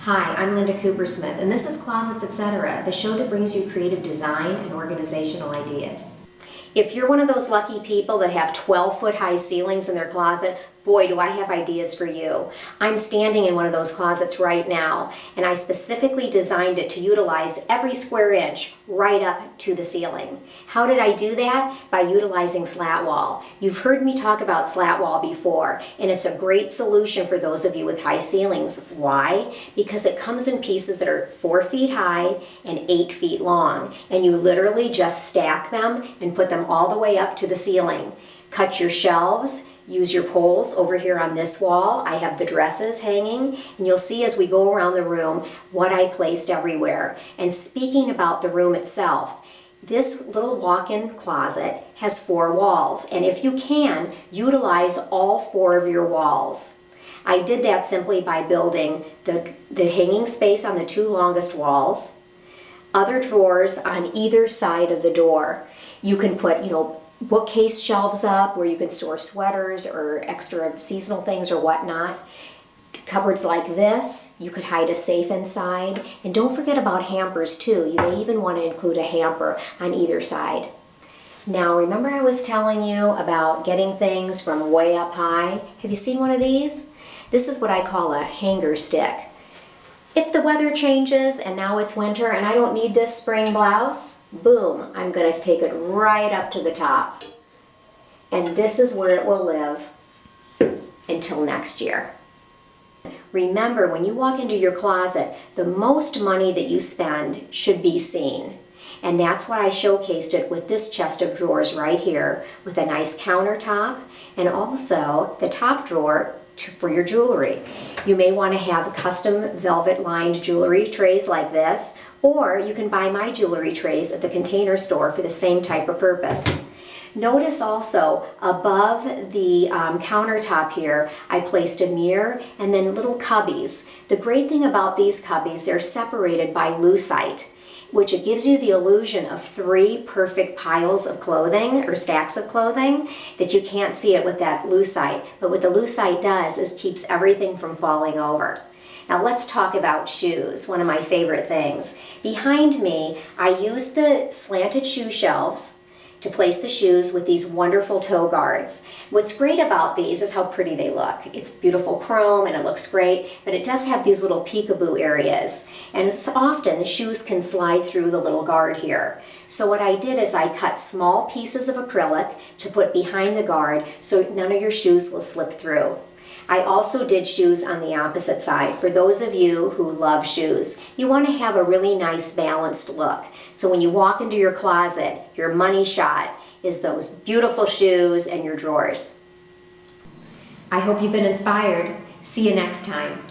Hi, I'm Linda Koopersmith, and this is Closets Etc., the show that brings you creative design and organizational ideas. If you're one of those lucky people that have 12-foot high ceilings in their closet, boy, do I have ideas for you. I'm standing in one of those closets right now, and I specifically designed it to utilize every square inch right up to the ceiling. How did I do that? By utilizing slat wall. You've heard me talk about slat wall before, and it's a great solution for those of you with high ceilings. Why? Because it comes in pieces that are 4 feet high and 8 feet long, and you literally just stack them and put them all the way up to the ceiling. Cut your shelves. Use your poles over here on this wall. I have the dresses hanging, and you'll see as we go around the room what I placed everywhere. And speaking about the room itself, this little walk-in closet has 4 walls, and if you can, utilize all 4 of your walls. I did that simply by building the hanging space on the 2 longest walls, other drawers on either side of the door. You can put, bookcase shelves up where you can store sweaters or extra seasonal things or whatnot. Cupboards like this, you could hide a safe inside. And don't forget about hampers too. You may even want to include a hamper on either side. Now remember I was telling you about getting things from way up high? Have you seen one of these? This is what I call a hanger stick. If the weather changes and now it's winter and I don't need this spring blouse, boom, I'm going to take it right up to the top. And this is where it will live until next year. Remember, when you walk into your closet, the most money that you spend should be seen. And that's why I showcased it with this chest of drawers right here with a nice countertop and also the top drawer for your jewelry. You may want to have custom velvet lined jewelry trays like this, or you can buy my jewelry trays at the Container Store for the same type of purpose. Notice also above the countertop here, I placed a mirror and then little cubbies. The great thing about these cubbies, they're separated by lucite, which it gives you the illusion of 3 perfect piles of clothing or stacks of clothing that you can't see it with that lucite. But what the lucite does is keeps everything from falling over. Now let's talk about shoes, one of my favorite things. Behind me, I used the slanted shoe shelves to place the shoes with these wonderful toe guards. What's great about these is how pretty they look. It's beautiful chrome and it looks great, but it does have these little peekaboo areas. And it's often shoes can slide through the little guard here. So what I did is I cut small pieces of acrylic to put behind the guard so none of your shoes will slip through. I also did shoes on the opposite side. For those of you who love shoes, you want to have a really nice balanced look. So when you walk into your closet, your money shot is those beautiful shoes and your drawers. I hope you've been inspired. See you next time.